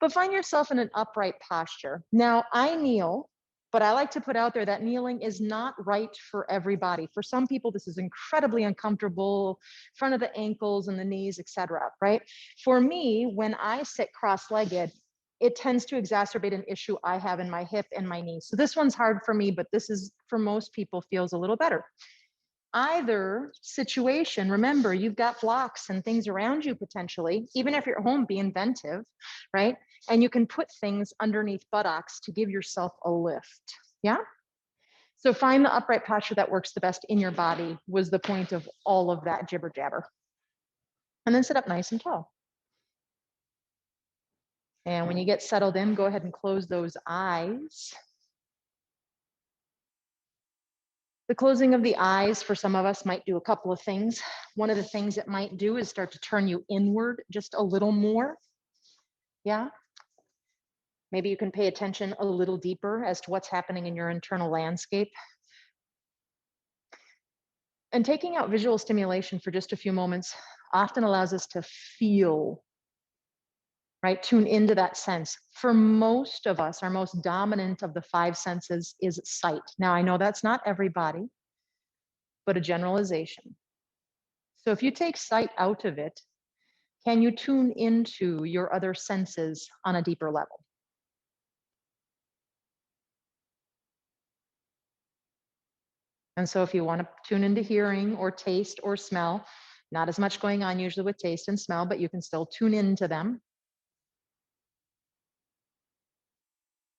but find yourself in an upright posture. Now, I kneel, but I like to put out there that kneeling is not right for everybody. For some people, this is incredibly uncomfortable, front of the ankles and the knees, etc. Right? For me, when I sit cross-legged, it tends to exacerbate an issue I have in my hip and my knee. So this one's hard for me, but this is, for most people, feels a little better. Either situation, remember, you've got blocks and things around you potentially, even if you're at home, be inventive, right? And you can put things underneath buttocks to give yourself a lift, yeah? So find the upright posture that works the best in your body was the point of all of that jibber jabber. And then sit up nice and tall. And when you get settled in, go ahead and close those eyes. The closing of the eyes for some of us might do a couple of things. One of the things it might do is start to turn you inward just a little more. Yeah. Maybe you can pay attention a little deeper as to what's happening in your internal landscape. And taking out visual stimulation for just a few moments often allows us to feel, right? Tune into that sense. For most of us, our most dominant of the 5 senses is sight. Now, I know that's not everybody, but a generalization. So if you take sight out of it, can you tune into your other senses on a deeper level? And so if you want to tune into hearing or taste or smell, not as much going on usually with taste and smell, but you can still tune into them.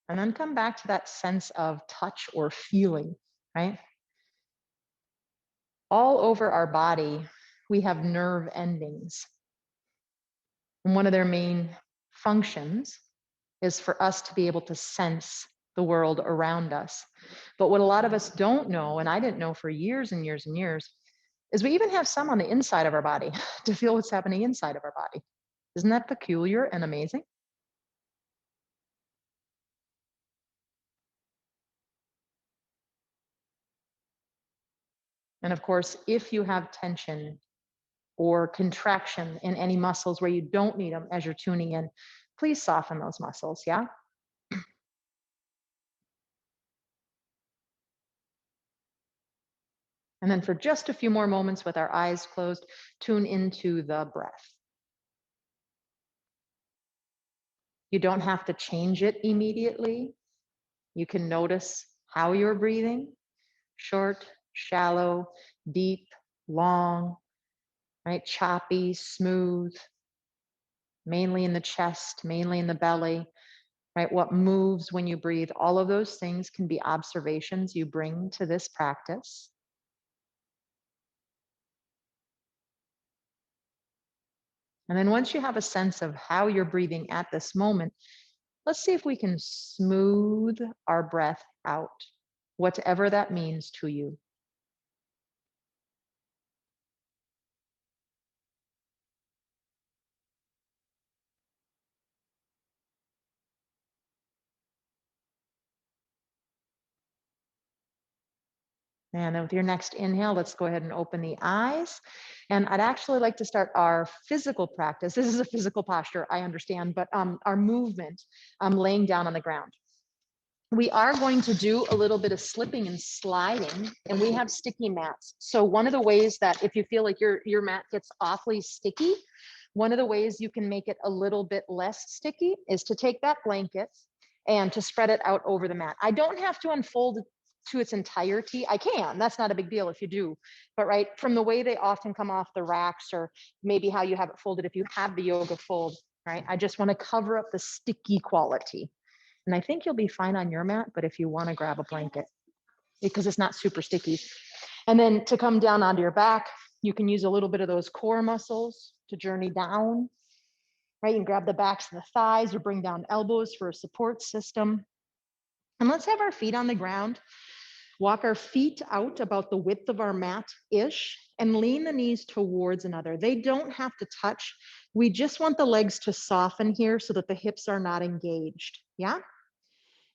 And then come back to that sense of touch or feeling, right? All over our body, we have nerve endings. And one of their main functions is for us to be able to sense the world around us. But what a lot of us don't know, and I didn't know for years and years and years, is we even have some on the inside of our body to feel what's happening inside of our body. Isn't that peculiar and amazing? And of course, if you have tension or contraction in any muscles where you don't need them as you're tuning in, please soften those muscles, yeah? And then for just a few more moments with our eyes closed, tune into the breath. You don't have to change it immediately. You can notice how you're breathing, short, shallow, deep, long, right? Choppy, smooth, mainly in the chest, mainly in the belly, right? What moves when you breathe, all of those things can be observations you bring to this practice. And then once you have a sense of how you're breathing at this moment, let's see if we can smooth our breath out, whatever that means to you. And then with your next inhale, let's go ahead and open the eyes. And I'd actually like to start our physical practice. This is a physical posture, I understand, but our movement, laying down on the ground. We are going to do a little bit of slipping and sliding, and we have sticky mats. So one of the ways that if you feel like your mat gets awfully sticky, one of the ways you can make it a little bit less sticky is to take that blanket and to spread it out over the mat. I don't have to unfold it to its entirety. I can, that's not a big deal if you do, but right, from the way they often come off the racks or maybe how you have it folded if you have the yoga fold, right? I just want to cover up the sticky quality. And I think you'll be fine on your mat, but if you want to grab a blanket, because it's not super sticky. And then to come down onto your back, you can use a little bit of those core muscles to journey down, right? You can grab the backs of the thighs or bring down elbows for a support system. And let's have our feet on the ground. Walk our feet out about the width of our mat-ish and lean the knees towards another. They don't have to touch. We just want the legs to soften here so that the hips are not engaged, yeah?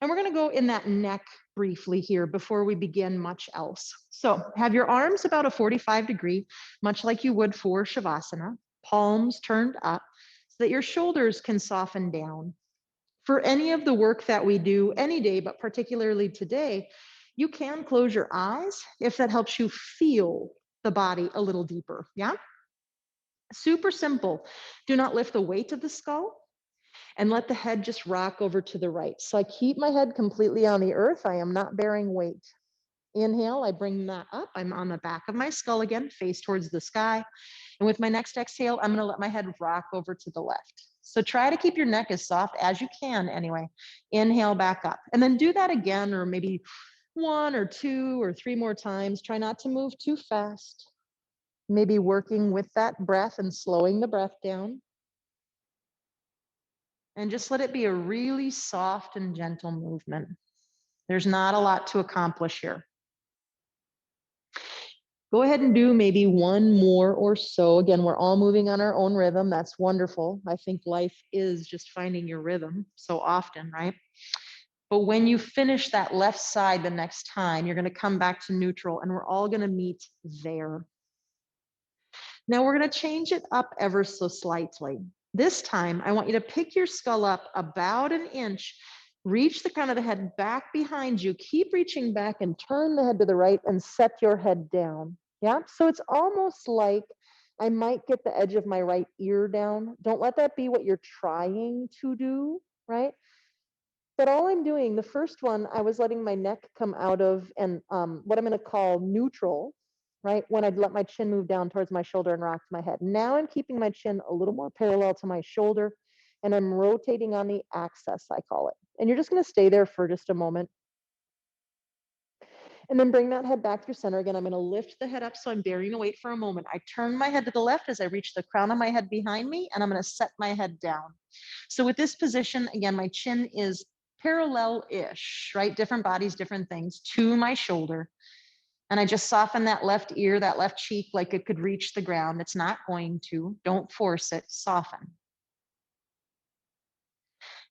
And we're gonna go in that neck briefly here before we begin much else. So have your arms about a 45-degree, much like you would for Shavasana, palms turned up so that your shoulders can soften down. For any of the work that we do any day, but particularly today, you can close your eyes if that helps you feel the body a little deeper. Yeah. Super simple. Do not lift the weight of the skull and let the head just rock over to the right. So I keep my head completely on the earth. I am not bearing weight. Inhale, I bring that up. I'm on the back of my skull again, face towards the sky. And with my next exhale, I'm going to let my head rock over to the left. So try to keep your neck as soft as you can anyway. Inhale back up. And then do that again, or maybe 1 or 2 or 3 more times. Try not to move too fast. Maybe working with that breath and slowing the breath down. And just let it be a really soft and gentle movement. There's not a lot to accomplish here. Go ahead and do maybe 1 more or so. Again, we're all moving on our own rhythm. That's wonderful. I think life is just finding your rhythm so often, right? But when you finish that left side the next time, you're going to come back to neutral and we're all going to meet there. Now we're going to change it up ever so slightly. This time, I want you to pick your skull up about 1 inch, reach the crown of the head back behind you, keep reaching back and turn the head to the right and set your head down. Yeah, so it's almost like I might get the edge of my right ear down. Don't let that be what you're trying to do, right? But all I'm doing, the first one, I was letting my neck come out of and what I'm going to call neutral, right? When I'd let my chin move down towards my shoulder and rocked my head. Now I'm keeping my chin a little more parallel to my shoulder and I'm rotating on the axis, I call it. And you're just going to stay there for just a moment. And then bring that head back through center. Again, I'm going to lift the head up so I'm bearing the weight for a moment. I turn my head to the left as I reach the crown of my head behind me, and I'm going to set my head down. So with this position, again, my chin is parallel-ish, right? Different bodies, different things to my shoulder. And I just soften that left ear, that left cheek, like it could reach the ground. It's not going to. Don't force it. Soften.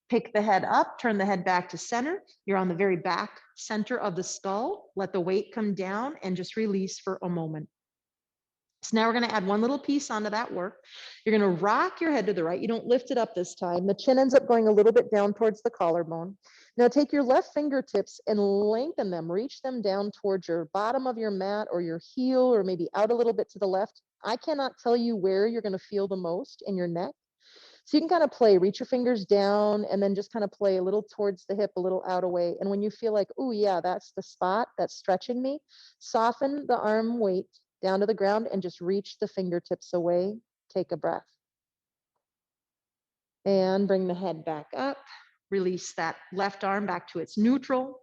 Pick the head up, turn the head back to center. You're on the very back center of the skull. Let the weight come down and just release for a moment. So now we're going to add 1 little piece onto that work. You're going to rock your head to the right. You don't lift it up this time. The chin ends up going a little bit down towards the collarbone. Now take your left fingertips and lengthen them. Reach them down towards your bottom of your mat or your heel or maybe out a little bit to the left. I cannot tell you where you're going to feel the most in your neck. So you can kind of play, reach your fingers down and then just kind of play a little towards the hip, a little out away. And when you feel like, oh yeah, that's the spot that's stretching me, soften the arm weight down to the ground and just reach the fingertips away. Take a breath. And bring the head back up. Release that left arm back to its neutral.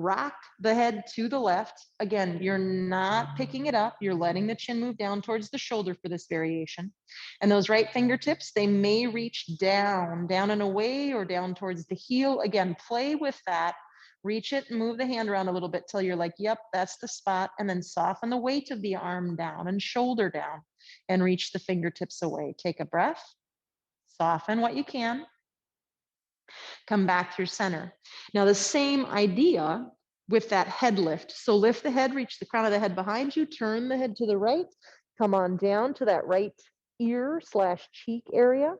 Rock the head to the left. Again, you're not picking it up. You're letting the chin move down towards the shoulder for this variation. And those right fingertips, they may reach down and away or down towards the heel. Again, play with that. Reach it and move the hand around a little bit till you're like, yep, that's the spot. And then soften the weight of the arm down and shoulder down and reach the fingertips away. Take a breath. Soften what you can. Come back through center. Now the same idea with that head lift. So lift the head, reach the crown of the head behind you, turn the head to the right, come on down to that right ear / cheek area.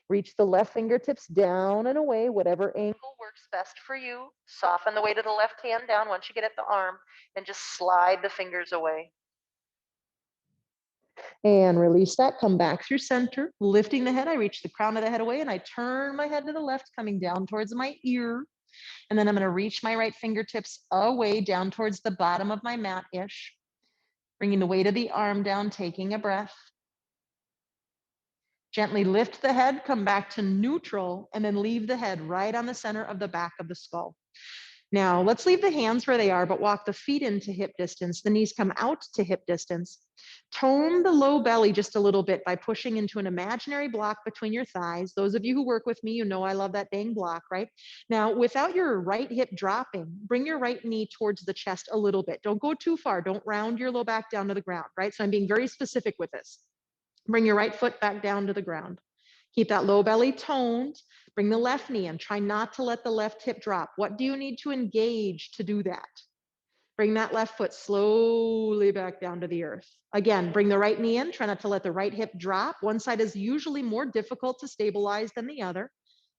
Reach the left fingertips down and away, whatever angle works best for you. Soften the weight of the left hand down once you get at the arm and just slide the fingers away. And release that, come back through center, lifting the head. I reach the crown of the head away and I turn my head to the left, coming down towards my ear. And then I'm going to reach my right fingertips away down towards the bottom of my mat-ish, bringing the weight of the arm down, taking a breath. Gently lift the head, come back to neutral, and then leave the head right on the center of the back of the skull. Now let's leave the hands where they are, but walk the feet into hip distance. The knees come out to hip distance. Tone the low belly just a little bit by pushing into an imaginary block between your thighs. Those of you who work with me, you know I love that dang block, right? Now, without your right hip dropping, bring your right knee towards the chest a little bit. Don't go too far. Don't round your low back down to the ground, right? So I'm being very specific with this. Bring your right foot back down to the ground. Keep that low belly toned. Bring the left knee in. Try not to let the left hip drop. What do you need to engage to do that? Bring that left foot slowly back down to the earth. Again, bring the right knee in. Try not to let the right hip drop. One side is usually more difficult to stabilize than the other.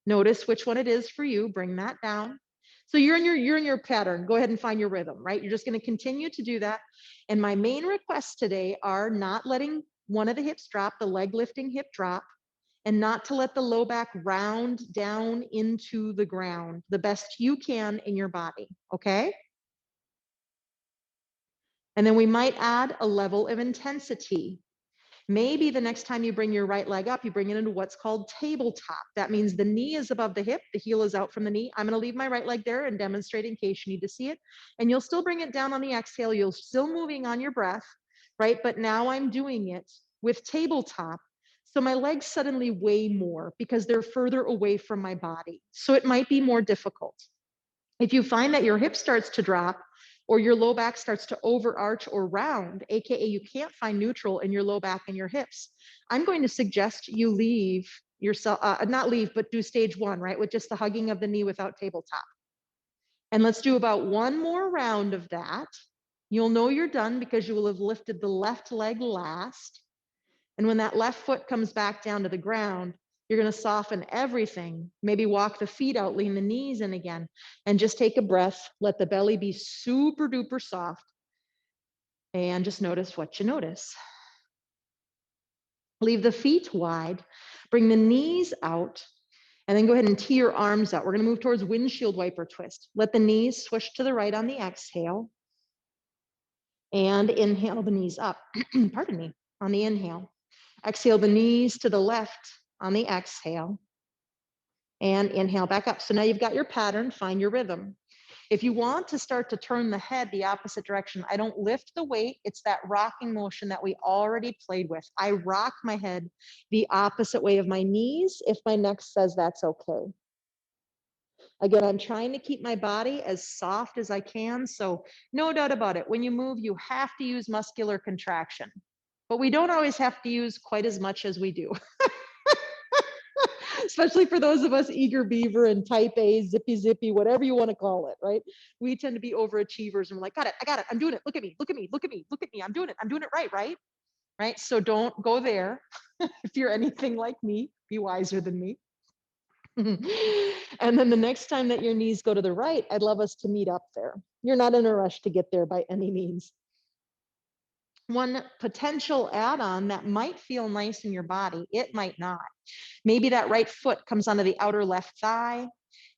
Notice which one it is for you. Bring that down. So you're in your pattern. Go ahead and find your rhythm, right? You're just going to continue to do that. And my main requests today are not letting one of the hips drop, the leg lifting hip drop, and not to let the low back round down into the ground the best you can in your body, okay? And then we might add a level of intensity. Maybe the next time you bring your right leg up, you bring it into what's called tabletop. That means the knee is above the hip, the heel is out from the knee. I'm going to leave my right leg there and demonstrate in case you need to see it. And you'll still bring it down on the exhale. You're still moving on your breath, right? But now I'm doing it with tabletop. So my legs suddenly weigh more because they're further away from my body. So it might be more difficult. If you find that your hip starts to drop, or your low back starts to overarch or round, AKA you can't find neutral in your low back and your hips, I'm going to suggest you leave yourself, not leave, but do stage one, right? With just the hugging of the knee without tabletop. And let's do about one more round of that. You'll know you're done because you will have lifted the left leg last. And when that left foot comes back down to the ground, you're going to soften everything. Maybe walk the feet out, lean the knees in again, and just take a breath. Let the belly be super duper soft. And just notice what you notice. Leave the feet wide. Bring the knees out. And then go ahead and tee your arms out. We're going to move towards windshield wiper twist. Let the knees swish to the right on the exhale. And inhale the knees up. Pardon me. On the inhale. Exhale the knees to the left on the exhale. And inhale back up. So now you've got your pattern, find your rhythm. If you want to start to turn the head the opposite direction, I don't lift the weight. It's that rocking motion that we already played with. I rock my head the opposite way of my knees if my neck says that's okay. Again, I'm trying to keep my body as soft as I can. So no doubt about it, when you move, you have to use muscular contraction. But we don't always have to use quite as much as we do. Especially for those of us eager beaver and type A, zippy, whatever you want to call it, right? We tend to be overachievers and we're like, got it, I got it, I'm doing it, look at me, I'm doing it right? So don't go there. If you're anything like me, be wiser than me. And then the next time that your knees go to the right, I'd love us to meet up there. You're not in a rush to get there by any means. One potential add-on that might feel nice in your body, it might not. Maybe that right foot comes onto the outer left thigh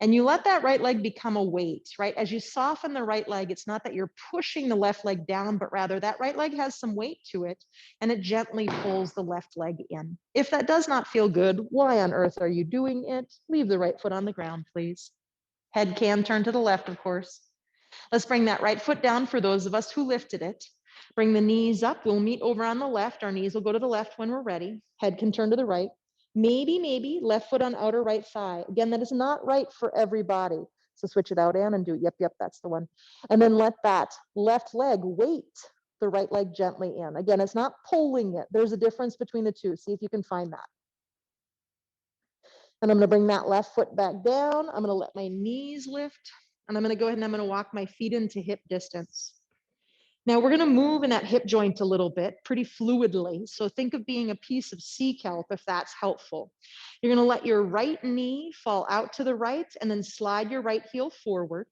and you let that right leg become a weight, right? As you soften the right leg, it's not that you're pushing the left leg down, but rather that right leg has some weight to it and it gently pulls the left leg in. If that does not feel good, why on earth are you doing it? Leave the right foot on the ground, please. Head can turn to the left, of course. Let's bring that right foot down for those of us who lifted it. Bring the knees up. We'll meet over on the left. Our knees will go to the left when we're ready. Head can turn to the right. Maybe left foot on outer right thigh. Again, that is not right for everybody. So switch it out and do it. Yep, that's the one. And then let that left leg weight the right leg gently in. Again, it's not pulling it. There's a difference between the two. See if you can find that. And I'm going to bring that left foot back down. I'm going to let my knees lift. And I'm going to go ahead and I'm going to walk my feet into hip distance. Now we're going to move in that hip joint a little bit, pretty fluidly. So think of being a piece of sea kelp if that's helpful. You're going to let your right knee fall out to the right and then slide your right heel forward.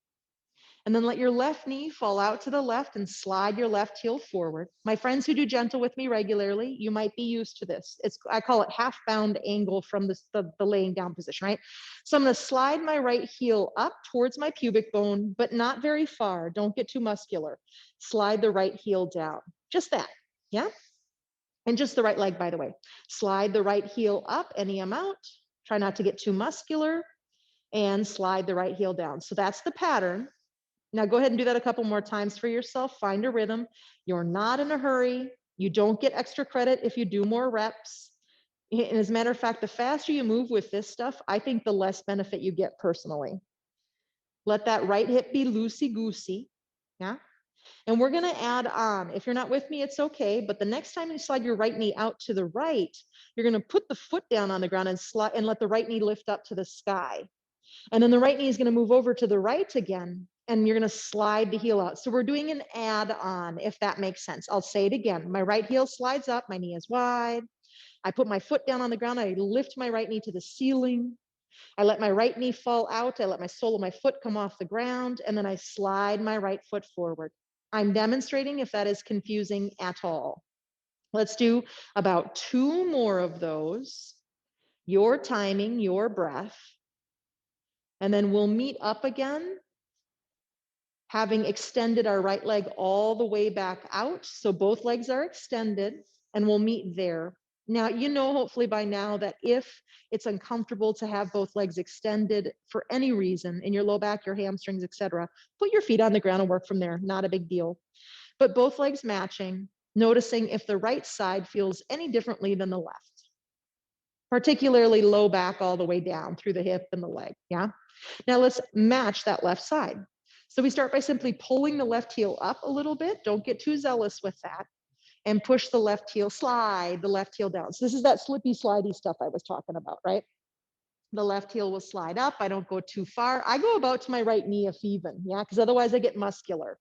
And then let your left knee fall out to the left and slide your left heel forward. My friends who do gentle with me regularly, you might be used to this. I call it half bound angle from the laying down position, right? So I'm going to slide my right heel up towards my pubic bone, but not very far. Don't get too muscular. Slide the right heel down. Just that, yeah? And just the right leg, by the way. Slide the right heel up any amount. Try not to get too muscular and slide the right heel down. So that's the pattern. Now go ahead and do that a couple more times for yourself. Find a rhythm. You're not in a hurry. You don't get extra credit if you do more reps. And as a matter of fact, the faster you move with this stuff, I think the less benefit you get personally. Let that right hip be loosey-goosey, yeah? And we're gonna add on. If you're not with me, it's okay, but the next time you slide your right knee out to the right, you're gonna put the foot down on the ground and slide and let the right knee lift up to the sky. And then the right knee is gonna move over to the right again, and you're going to slide the heel out. So we're doing an add-on, if that makes sense. I'll say it again. My right heel slides up, my knee is wide. I put my foot down on the ground. I lift my right knee to the ceiling. I let my right knee fall out. I let my sole of my foot come off the ground, and then I slide my right foot forward. I'm demonstrating if that is confusing at all. Let's do about 2 more of those. Your timing, your breath. And then we'll meet up again, having extended our right leg all the way back out. So both legs are extended, and we'll meet there. Now, you know, hopefully by now, that if it's uncomfortable to have both legs extended for any reason in your low back, your hamstrings, etc., put your feet on the ground and work from there. Not a big deal. But both legs matching, noticing if the right side feels any differently than the left, particularly low back all the way down through the hip and the leg. Yeah. Now let's match that left side. So we start by simply pulling the left heel up a little bit. Don't get too zealous with that. And push the left heel, slide the left heel down. So this is that slippy, slidey stuff I was talking about, right? The left heel will slide up. I don't go too far. I go about to my right knee if even, yeah, because otherwise I get muscular.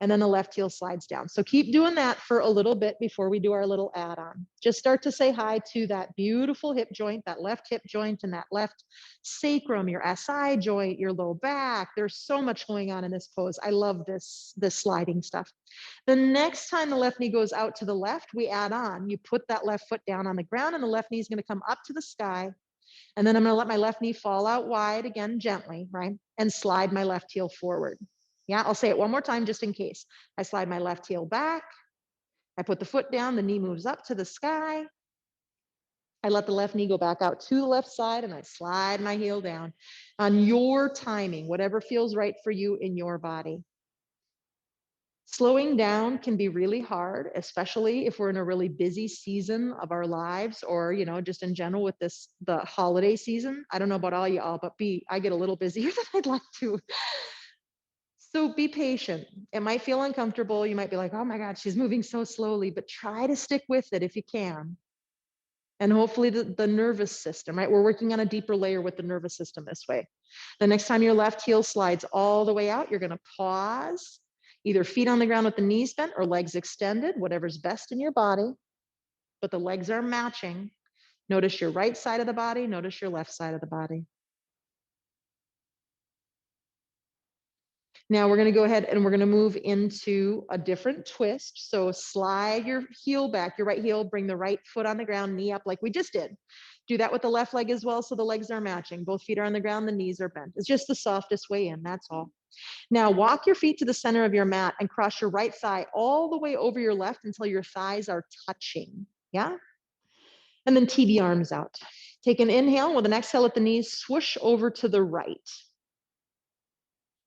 And then the left heel slides down. So keep doing that for a little bit before we do our little add-on. Just start to say hi to that beautiful hip joint, that left hip joint, and that left sacrum, your SI joint, your low back. There's so much going on in this pose. I love this sliding stuff. The next time the left knee goes out to the left, we add on. You put that left foot down on the ground, and the left knee is going to come up to the sky. And then I'm going to let my left knee fall out wide again, gently, right? And slide my left heel forward. Yeah, I'll say it one more time just in case. I slide my left heel back. I put the foot down, the knee moves up to the sky. I let the left knee go back out to the left side, and I slide my heel down on your timing, whatever feels right for you in your body. Slowing down can be really hard, especially if we're in a really busy season of our lives, or, you know, just in general with the holiday season. I don't know about all y'all, but I get a little busier than I'd like to. So be patient. It might feel uncomfortable. You might be like, oh my God, she's moving so slowly, but try to stick with it if you can. And hopefully the nervous system, right? We're working on a deeper layer with the nervous system this way. The next time your left heel slides all the way out, you're going to pause, either feet on the ground with the knees bent or legs extended, whatever's best in your body, but the legs are matching. Notice your right side of the body, notice your left side of the body. Now we're going to go ahead and we're going to move into a different twist. So slide your heel back, your right heel, bring the right foot on the ground, knee up like we just did. Do that with the left leg as well, so the legs are matching. Both feet are on the ground, the knees are bent. It's just the softest way in, that's all. Now walk your feet to the center of your mat and cross your right thigh all the way over your left until your thighs are touching, yeah? And then TV arms out. Take an inhale. With an exhale at the knees, swoosh over to the right.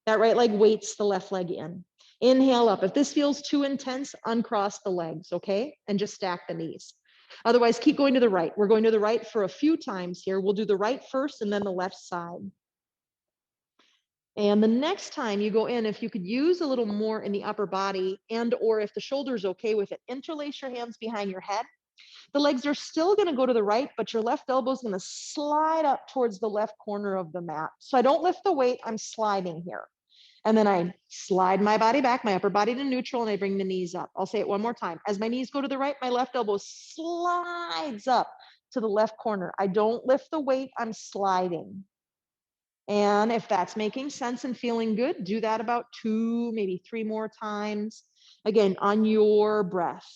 That right leg weights the left leg in. Inhale up. If this feels too intense, uncross the legs, okay? And just stack the knees. Otherwise, keep going to the right. We're going to the right for a few times here. We'll do the right first and then the left side. And the next time you go in, if you could use a little more in the upper body, and or if the shoulder's okay with it, interlace your hands behind your head. The legs are still going to go to the right, but your left elbow is going to slide up towards the left corner of the mat. So I don't lift the weight, I'm sliding here. And then I slide my body back, my upper body to neutral, and I bring the knees up. I'll say it one more time. As my knees go to the right, my left elbow slides up to the left corner. I don't lift the weight, I'm sliding. And if that's making sense and feeling good, do that about 2, maybe 3 more times. Again, on your breath.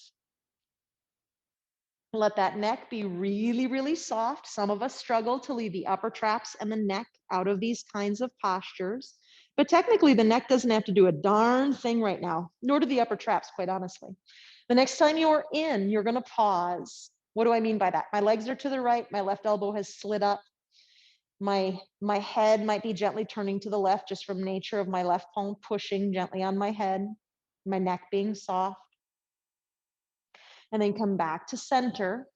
Let that neck be really, really soft. Some of us struggle to leave the upper traps and the neck out of these kinds of postures. But technically, the neck doesn't have to do a darn thing right now, nor do the upper traps, quite honestly. The next time you're in, you're going to pause. What do I mean by that? My legs are to the right. My left elbow has slid up. My head might be gently turning to the left just from nature of my left palm pushing gently on my head, my neck being soft. And then come back to center.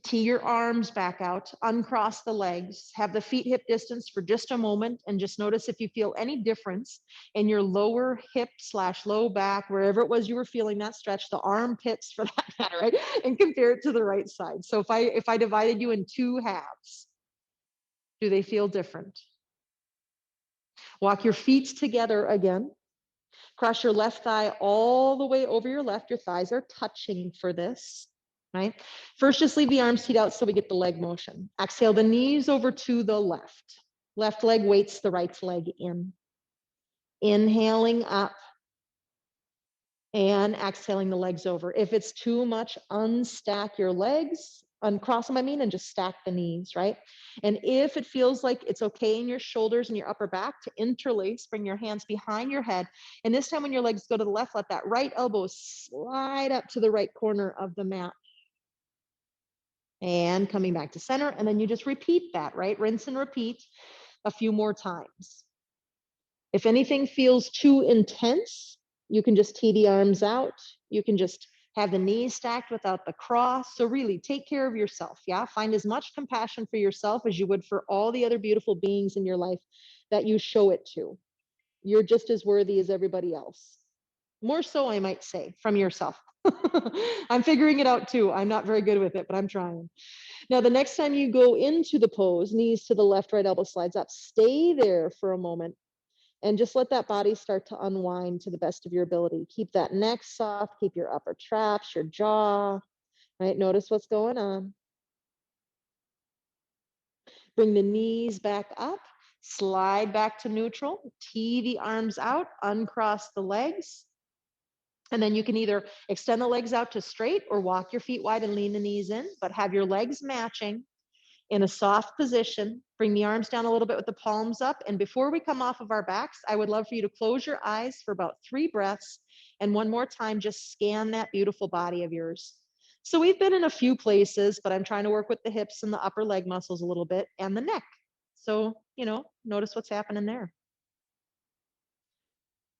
Tee your arms back out, uncross the legs, have the feet hip distance for just a moment, and just notice if you feel any difference in your lower hip / low back, wherever it was you were feeling that stretch, the armpits for that matter, right? And compare it to the right side. So if I divided you in 2 halves, do they feel different? Walk your feet together again. Cross your left thigh all the way over your left. Your thighs are touching for this. right? First, just leave the arms teed out so we get the leg motion. Exhale the knees over to the left. Left leg weights the right leg in. Inhaling up and exhaling the legs over. If it's too much, unstack your legs, uncross them, and just stack the knees, right? And if it feels like it's okay in your shoulders and your upper back to interlace, bring your hands behind your head. And this time when your legs go to the left, let that right elbow slide up to the right corner of the mat. And coming back to center, and then you just repeat that, right? Rinse and repeat a few more times. If anything feels too intense, you can just tee the arms out. You can just have the knees stacked without the cross. So really take care of yourself, yeah? Find as much compassion for yourself as you would for all the other beautiful beings in your life that you show it to. You're just as worthy as everybody else. More so, I might say, from yourself. I'm figuring it out too. I'm not very good with it, but I'm trying. Now, the next time you go into the pose, knees to the left, right elbow slides up, stay there for a moment and just let that body start to unwind to the best of your ability. Keep that neck soft, keep your upper traps, your jaw, right? Notice what's going on. Bring the knees back up, slide back to neutral, tee the arms out, uncross the legs. And then you can either extend the legs out to straight or walk your feet wide and lean the knees in, but have your legs matching in a soft position. Bring the arms down a little bit with the palms up. And before we come off of our backs, I would love for you to close your eyes for about 3 breaths. And one more time, just scan that beautiful body of yours. So we've been in a few places, but I'm trying to work with the hips and the upper leg muscles a little bit and the neck. So, notice what's happening there.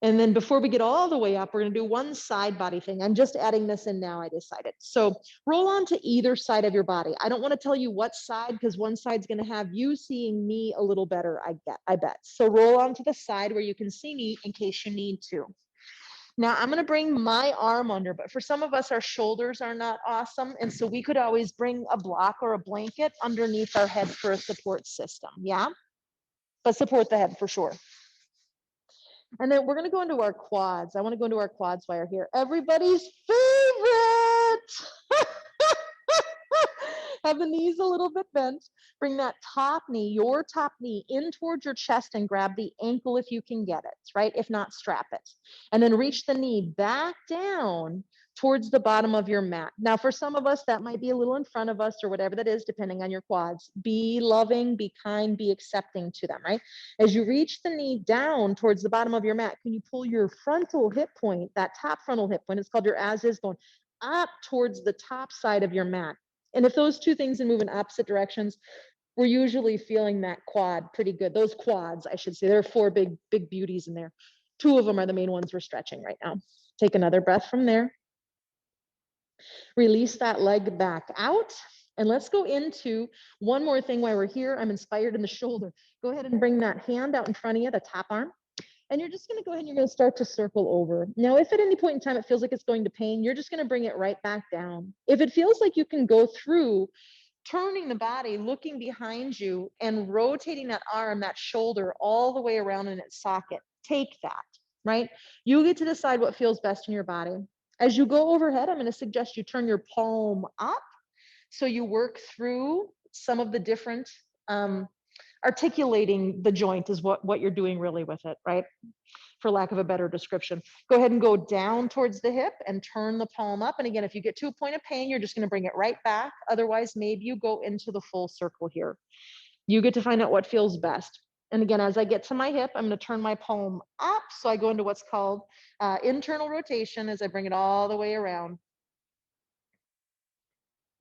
And then before we get all the way up, we're going to do one side body thing. I'm just adding this in now, I decided. So roll on to either side of your body. I don't want to tell you what side because one side's going to have you seeing me a little better, I bet. So roll on to the side where you can see me in case you need to. Now I'm going to bring my arm under, but for some of us, our shoulders are not awesome. And so we could always bring a block or a blanket underneath our head for a support system. Yeah, but support the head for sure. And then we're going to go into our quads. I want to go into our quads while you're here. Everybody's favorite. Have the knees a little bit bent. Bring that top knee, your top knee, in towards your chest and grab the ankle if you can get it, right? If not, strap it. And then reach the knee back down towards the bottom of your mat. Now, for some of us, that might be a little in front of us or whatever that is, depending on your quads. Be loving, be kind, be accepting to them, right? As you reach the knee down towards the bottom of your mat, can you pull your frontal hip point, that top frontal hip point, it's called your as-is bone, up towards the top side of your mat. And if those two things move in opposite directions, we're usually feeling that quad pretty good. Those quads, I should say, there are 4 big beauties in there. 2 of them are the main ones we're stretching right now. Take another breath from there. Release that leg back out. And let's go into one more thing while we're here. I'm inspired in the shoulder. Go ahead and bring that hand out in front of you, the top arm. And you're just going to go ahead and you're going to start to circle over. Now, if at any point in time it feels like it's going to pain, you're just going to bring it right back down. If it feels like you can go through turning the body, looking behind you and rotating that arm, that shoulder all the way around in its socket, take that, right? You get to decide what feels best in your body. As you go overhead, I'm going to suggest you turn your palm up. So you work through some of the different, articulating the joint is what you're doing really with it, right? For lack of a better description. Go ahead and go down towards the hip and turn the palm up. And again, if you get to a point of pain, you're just going to bring it right back. Otherwise, maybe you go into the full circle here. You get to find out what feels best. And again, as I get to my hip, I'm going to turn my palm up. So I go into what's called internal rotation as I bring it all the way around.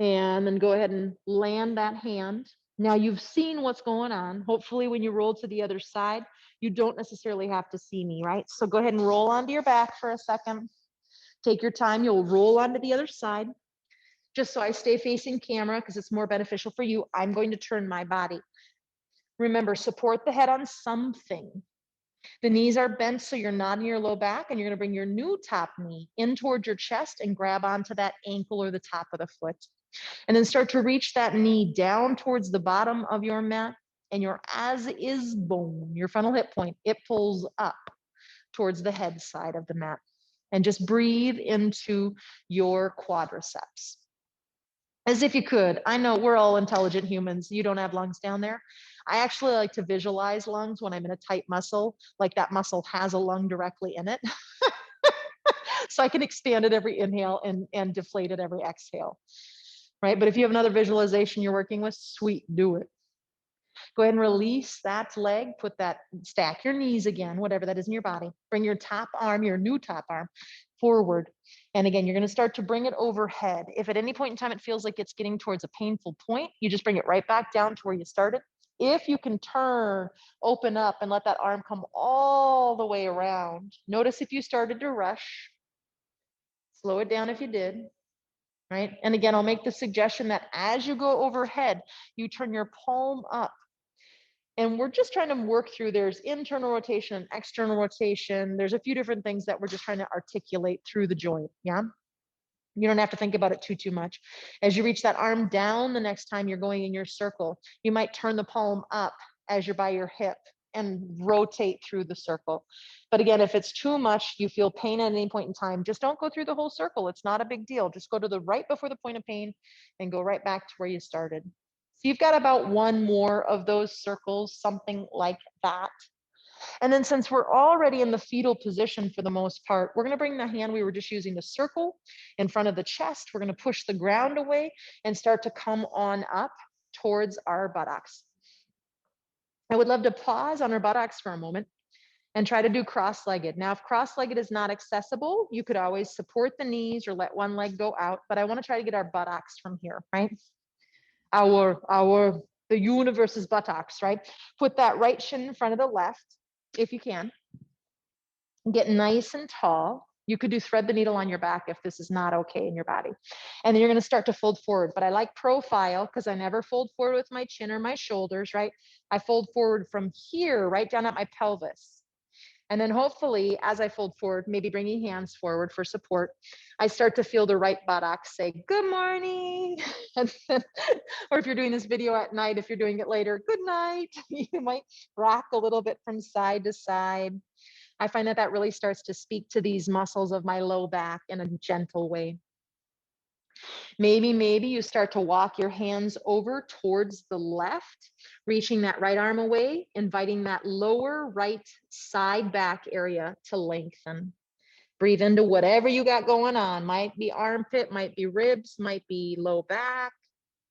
And then go ahead and land that hand. Now you've seen what's going on. Hopefully when you roll to the other side, you don't necessarily have to see me, right? So go ahead and roll onto your back for a second. Take your time. You'll roll onto the other side. Just so I stay facing camera because it's more beneficial for you, I'm going to turn my body. Remember, support the head on something. The knees are bent so you're not in your low back, and you're going to bring your new top knee in towards your chest and grab onto that ankle or the top of the foot. And then start to reach that knee down towards the bottom of your mat, and your as-is bone, your frontal hip point, it pulls up towards the head side of the mat. And just breathe into your quadriceps. as if you could. I know we're all intelligent humans. You don't have lungs down there. I actually like to visualize lungs when I'm in a tight muscle, like that muscle has a lung directly in it. So I can expand it every inhale and deflate it every exhale, right? But if you have another visualization you're working with, sweet, do it. Go ahead and release that leg, put that, stack your knees again, whatever that is in your body. Bring your top arm, your new top arm, forward. And again, you're going to start to bring it overhead. If at any point in time it feels like it's getting towards a painful point, you just bring it right back down to where you started. If you can turn, open up, and let that arm come all the way around. Notice if you started to rush, slow it down if you did, right? And again, I'll make the suggestion that as you go overhead, you turn your palm up. And we're just trying to work through, there's internal rotation and external rotation. There's a few different things that we're just trying to articulate through the joint, yeah? You don't have to think about it too much. As you reach that arm down, the next time you're going in your circle, you might turn the palm up as you're by your hip and rotate through the circle. But again, if it's too much, you feel pain at any point in time, just don't go through the whole circle. It's not a big deal. Just go to the right before the point of pain and go right back to where you started. So you've got about one more of those circles, something like that. And then since we're already in the fetal position for the most part, we're going to bring the hand we were just using to circle in front of the chest. We're going to push the ground away and start to come on up towards our buttocks. I would love to pause on our buttocks for a moment and try to do cross-legged. Now, if cross-legged is not accessible, you could always support the knees or let one leg go out, but I want to try to get our buttocks from here, right? The universe's buttocks, right? Put that right shin in front of the left, if you can. Get nice and tall. You could do thread the needle on your back if this is not okay in your body. And then you're going to start to fold forward. But I like profile because I never fold forward with my chin or my shoulders, right? I fold forward from here, right down at my pelvis. And then hopefully, as I fold forward, maybe bringing hands forward for support, I start to feel the right buttocks say, good morning. Or if you're doing this video at night, if you're doing it later, good night. You might rock a little bit from side to side. I find that that really starts to speak to these muscles of my low back in a gentle way. Maybe you start to walk your hands over towards the left, reaching that right arm away, inviting that lower right side back area to lengthen. Breathe into whatever you got going on. Might be armpit, might be ribs, might be low back,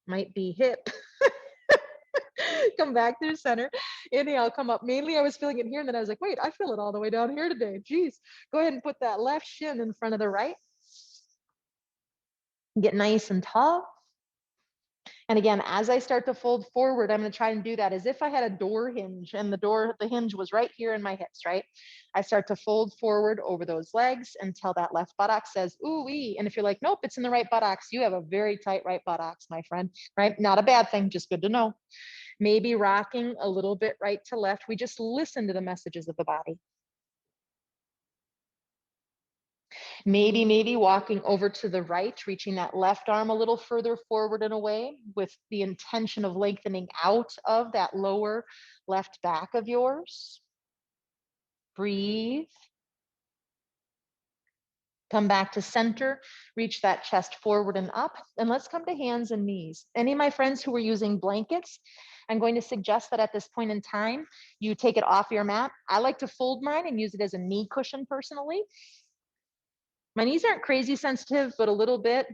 might be hip. Come back through center. Inhale, come up. Mainly I was feeling it here, and then I was like, wait, I feel it all the way down here today. Geez. Go ahead and put that left shin in front of the right. Get nice and tall. And again, as I start to fold forward, I'm going to try and do that as if I had a door hinge and the hinge was right here in my hips, right? I start to fold forward over those legs until that left buttock says, ooh-wee. And if you're like, nope, it's in the right buttocks, you have a very tight right buttocks, my friend, right? Not a bad thing, just good to know. Maybe rocking a little bit right to left. We just listen to the messages of the body. Maybe walking over to the right, reaching that left arm a little further forward and away with the intention of lengthening out of that lower left back of yours. Breathe. Come back to center, reach that chest forward and up, and let's come to hands and knees. Any of my friends who are using blankets, I'm going to suggest that at this point in time, you take it off your mat. I like to fold mine and use it as a knee cushion personally. My knees aren't crazy sensitive, but a little bit,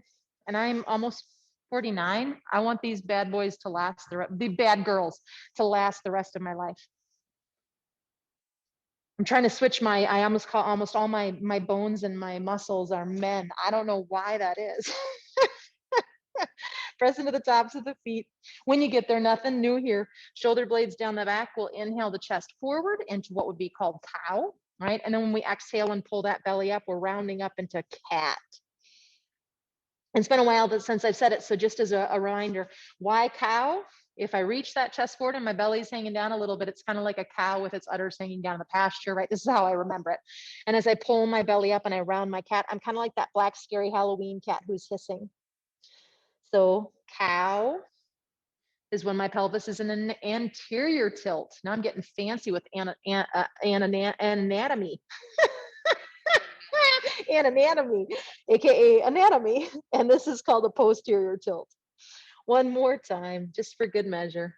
and I'm almost 49. I want these bad boys to last, the bad girls to last the rest of my life. I'm trying to switch I almost call almost all my bones and my muscles are men. I don't know why that is. Press into the tops of the feet. When you get there, nothing new here. Shoulder blades down the back. We'll inhale the chest forward into what would be called cow, right? And then when we exhale and pull that belly up, we're rounding up into cat. It's been a while since I've said it, so just as a reminder, why cow? If I reach that chest forward and my belly's hanging down a little bit, it's kind of like a cow with its udders hanging down in the pasture, right? This is how I remember it. And as I pull my belly up and I round my cat, I'm kind of like that black, scary Halloween cat who's hissing. So cow is when my pelvis is in an anterior tilt. Now I'm getting fancy with anatomy. Anatomy, aka anatomy, and this is called a posterior tilt. One more time, just for good measure.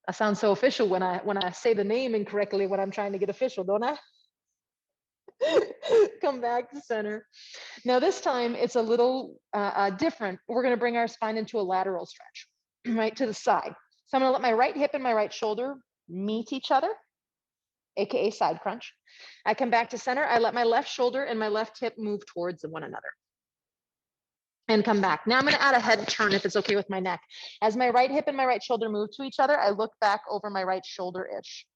I sound so official when I say the name incorrectly when I'm trying to get official, don't I? Come back to center. Now this time it's a little different. We're going to bring our spine into a lateral stretch, right to the side. So I'm going to let my right hip and my right shoulder meet each other, aka side crunch. I come back to center. I let my left shoulder and my left hip move towards one another. And come back. Now I'm going to add a head turn if it's okay with my neck. As my right hip and my right shoulder move to each other, I look back over my right shoulder-ish.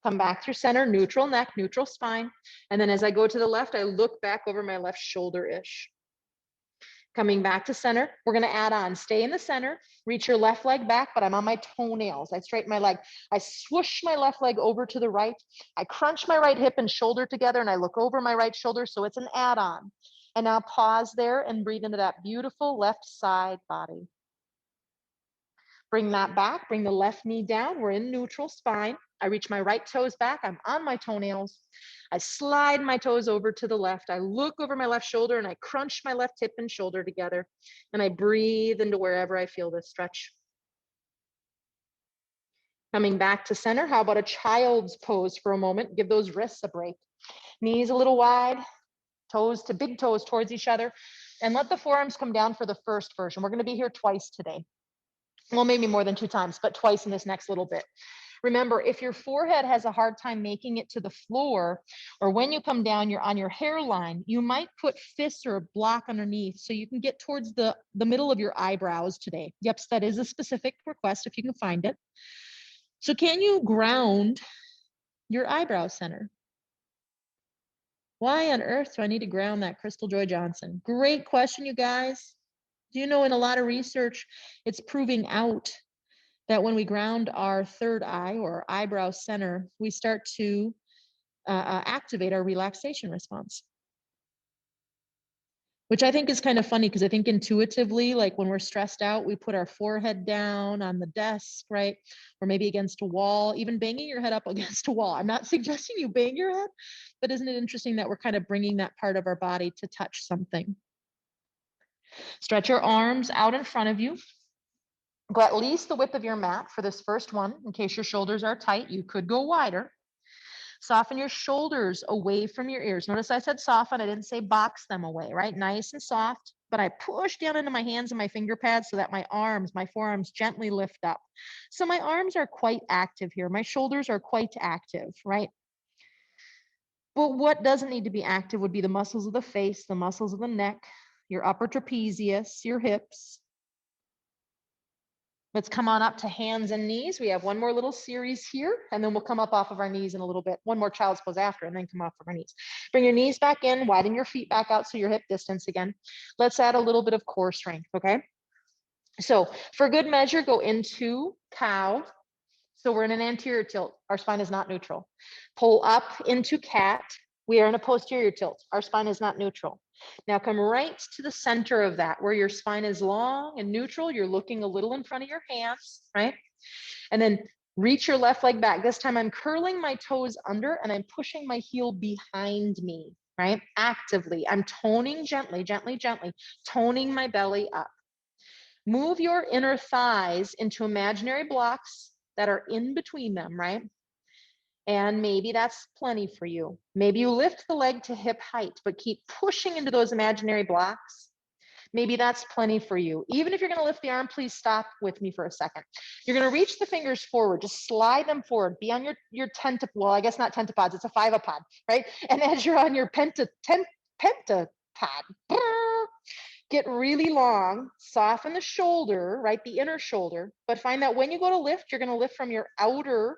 Come back through center, neutral neck, neutral spine. And then as I go to the left, I look back over my left shoulder-ish. Coming back to center, we're going to add on. Stay in the center, reach your left leg back, but I'm on my toenails. I straighten my leg. I swoosh my left leg over to the right. I crunch my right hip and shoulder together, and I look over my right shoulder, so it's an add-on. And now pause there and breathe into that beautiful left side body. Bring that back, bring the left knee down. We're in neutral spine. I reach my right toes back. I'm on my toenails. I slide my toes over to the left. I look over my left shoulder and I crunch my left hip and shoulder together. And I breathe into wherever I feel this stretch. Coming back to center. How about a child's pose for a moment? Give those wrists a break. Knees a little wide, toes to big toes towards each other. And let the forearms come down for the first version. We're going to be here twice today. Well, maybe more than 2 times, but twice in this next little bit. Remember, if your forehead has a hard time making it to the floor, or when you come down, you're on your hairline, you might put fists or a block underneath so you can get towards the middle of your eyebrows today. Yep, that is a specific request if you can find it. So can you ground your eyebrow center? Why on earth do I need to ground that, Crystal Joy Johnson? Great question, you guys. Do you know in a lot of research, it's proving out that when we ground our third eye or our eyebrow center, we start to activate our relaxation response. Which I think is kind of funny because I think intuitively, like when we're stressed out, we put our forehead down on the desk, right? Or maybe against a wall, even banging your head up against a wall. I'm not suggesting you bang your head, but isn't it interesting that we're kind of bringing that part of our body to touch something? Stretch your arms out in front of you. Go at least the width of your mat for this first one. In case your shoulders are tight, you could go wider. Soften your shoulders away from your ears. Notice I said soften. I didn't say box them away, right? Nice and soft. But I push down into my hands and my finger pads so that my arms, my forearms gently lift up. So my arms are quite active here. My shoulders are quite active, right? But what doesn't need to be active would be the muscles of the face, the muscles of the neck, your upper trapezius, your hips. Let's come on up to hands and knees. We have one more little series here, and then we'll come up off of our knees in a little bit. One more child's pose after, and then come off of our knees. Bring your knees back in, widen your feet back out so your hip distance again. Let's add a little bit of core strength, okay? So for good measure, go into cow. So we're in an anterior tilt. Our spine is not neutral. Pull up into cat. We are in a posterior tilt. Our spine is not neutral. Now come right to the center of that where your spine is long and neutral. You're looking a little in front of your hands, right? And then reach your left leg back. This time I'm curling my toes under and I'm pushing my heel behind me, right? Actively. I'm toning gently, gently, gently, toning my belly up. Move your inner thighs into imaginary blocks that are in between them, right? And maybe that's plenty for you. Maybe you lift the leg to hip height, but keep pushing into those imaginary blocks. Maybe that's plenty for you. Even if you're going to lift the arm, please stop with me for a second. You're going to reach the fingers forward. Just slide them forward. Be on your well, I guess not pentapods. It's a fivapod, right? And as you're on your pentapod, get really long, soften the shoulder, right? The inner shoulder, but find that when you go to lift, you're going to lift from your outer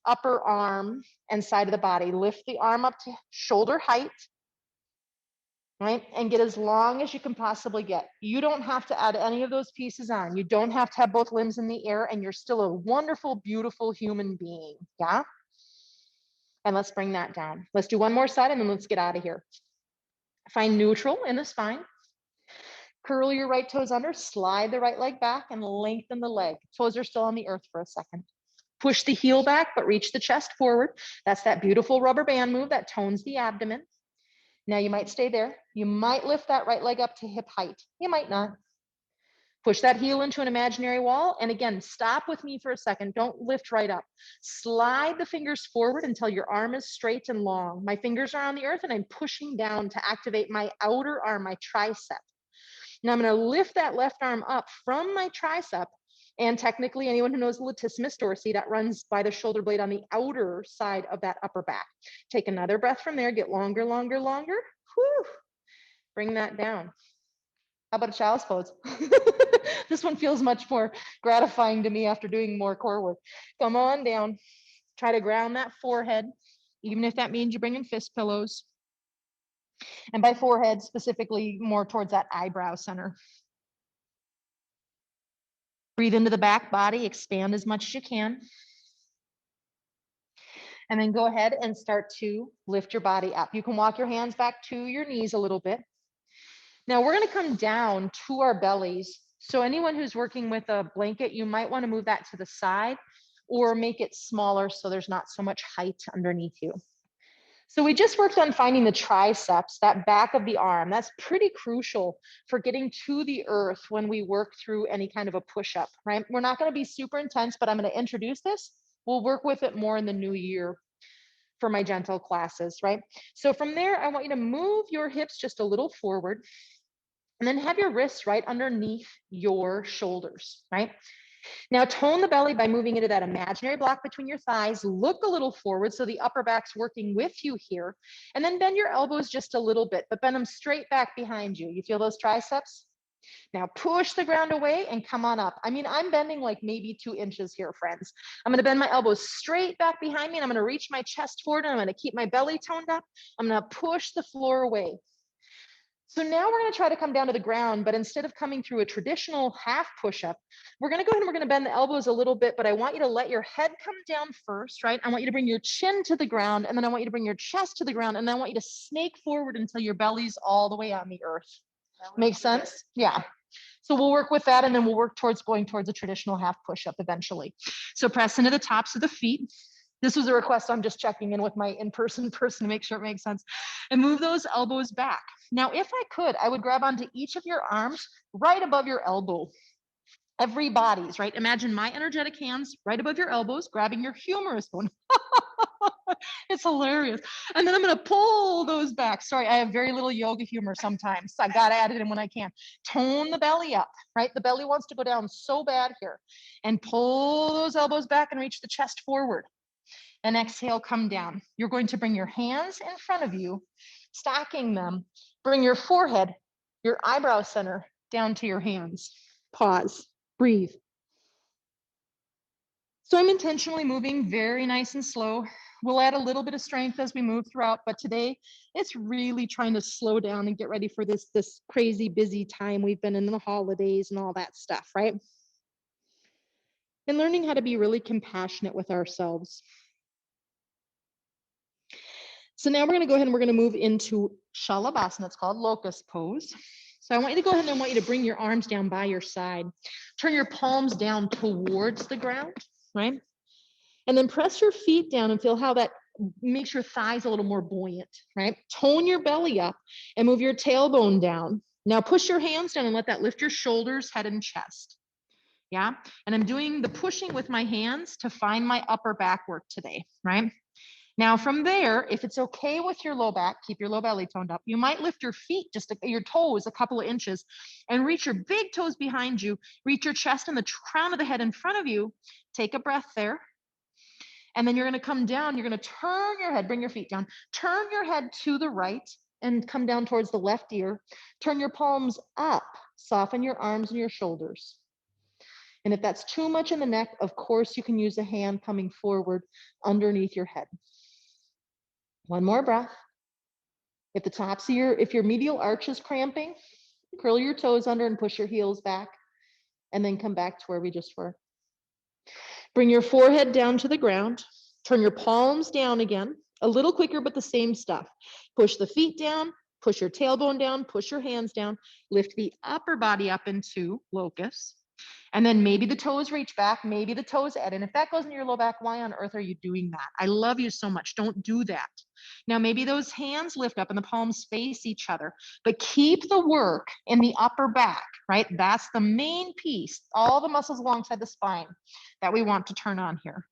upper arm and side of the body. Lift the arm up to shoulder height, right? And get as long as you can possibly get. You don't have to add any of those pieces on. You don't have to have both limbs in the air, and you're still a wonderful, beautiful human being, yeah? And let's bring that down. Let's do one more side and then let's get out of here. Find neutral in the spine. Curl your right toes under, slide the right leg back and lengthen the leg. Toes are still on the earth for a second. Push the heel back, but reach the chest forward. That's that beautiful rubber band move that tones the abdomen. Now you might stay there. You might lift that right leg up to hip height. You might not. Push that heel into an imaginary wall. And again, stop with me for a second. Don't lift right up. Slide the fingers forward until your arm is straight and long. My fingers are on the earth and I'm pushing down to activate my outer arm, my tricep. Now I'm going to lift that left arm up from my tricep. And technically, anyone who knows the latissimus dorsi, that runs by the shoulder blade on the outer side of that upper back. Take another breath from there. Get longer, longer, longer. Whew. Bring that down. How about a child's pose? This one feels much more gratifying to me after doing more core work. Come on down. Try to ground that forehead, even if that means you bring in fist pillows. And by forehead, specifically more towards that eyebrow center. Breathe into the back body, expand as much as you can. And then go ahead and start to lift your body up. You can walk your hands back to your knees a little bit. Now we're going to come down to our bellies. So anyone who's working with a blanket, you might want to move that to the side or make it smaller so there's not so much height underneath you. So we just worked on finding the triceps, that back of the arm. That's pretty crucial for getting to the earth when we work through any kind of a push-up, right? We're not going to be super intense, but I'm going to introduce this. We'll work with it more in the new year for my gentle classes, right? So from there, I want you to move your hips just a little forward and then have your wrists right underneath your shoulders, right? Now tone the belly by moving into that imaginary block between your thighs. Look a little forward so the upper back's working with you here. And then bend your elbows just a little bit, but bend them straight back behind you. You feel those triceps? Now push the ground away and come on up. I mean, I'm bending like maybe 2 inches here, friends. I'm gonna bend my elbows straight back behind me and I'm gonna reach my chest forward and I'm gonna keep my belly toned up. I'm gonna push the floor away. So now we're going to try to come down to the ground, but instead of coming through a traditional half push-up, we're going to go ahead and we're going to bend the elbows a little bit, but I want you to let your head come down first, right? I want you to bring your chin to the ground, and then I want you to bring your chest to the ground, and then I want you to snake forward until your belly's all the way on the earth. Make sense? Yeah. So we'll work with that, and then we'll work towards going towards a traditional half push-up eventually. So press into the tops of the feet. This was a request. I'm just checking in with my in-person person to make sure it makes sense. And move those elbows back. Now, if I could, I would grab onto each of your arms right above your elbow. Everybody's, right? Imagine my energetic hands right above your elbows, grabbing your humerus bone. It's hilarious. And then I'm going to pull those back. Sorry, I have very little yoga humor sometimes. So I got to add it in when I can. Tone the belly up, right? The belly wants to go down so bad here. And pull those elbows back and reach the chest forward. And exhale, come down. You're going to bring your hands in front of you, stacking them. Bring your forehead, your eyebrow center down to your hands. Pause, breathe. So I'm intentionally moving very nice and slow. We'll add a little bit of strength as we move throughout, but today it's really trying to slow down and get ready for this crazy busy time we've been in the holidays and all that stuff, right? And learning how to be really compassionate with ourselves. So now we're going to go ahead and we're going to move into Shavasana. It's called locust pose. So I want you to go ahead and I want you to bring your arms down by your side. Turn your palms down towards the ground, right? And then press your feet down and feel how that makes your thighs a little more buoyant, right? Tone your belly up and move your tailbone down. Now push your hands down and let that lift your shoulders, head, and chest. Yeah. And I'm doing the pushing with my hands to find my upper back work today, right? Now from there, if it's okay with your low back, keep your low belly toned up. You might lift your feet, your toes a couple of inches and reach your big toes behind you, reach your chest and the crown of the head in front of you. Take a breath there. And then you're going to come down. You're going to turn your head, bring your feet down, turn your head to the right and come down towards the left ear. Turn your palms up, soften your arms and your shoulders. And if that's too much in the neck, of course, you can use a hand coming forward underneath your head. One more breath. If the tops of if your medial arch is cramping, curl your toes under and push your heels back, and then come back to where we just were. Bring your forehead down to the ground. Turn your palms down again, a little quicker, but the same stuff. Push the feet down, push your tailbone down, push your hands down, lift the upper body up into locust. And then maybe the toes reach back, maybe the toes add. And if that goes in your low back, why on earth are you doing that? I love you so much. Don't do that. Now, maybe those hands lift up and the palms face each other, but keep the work in the upper back, right? That's the main piece, all the muscles alongside the spine that we want to turn on here.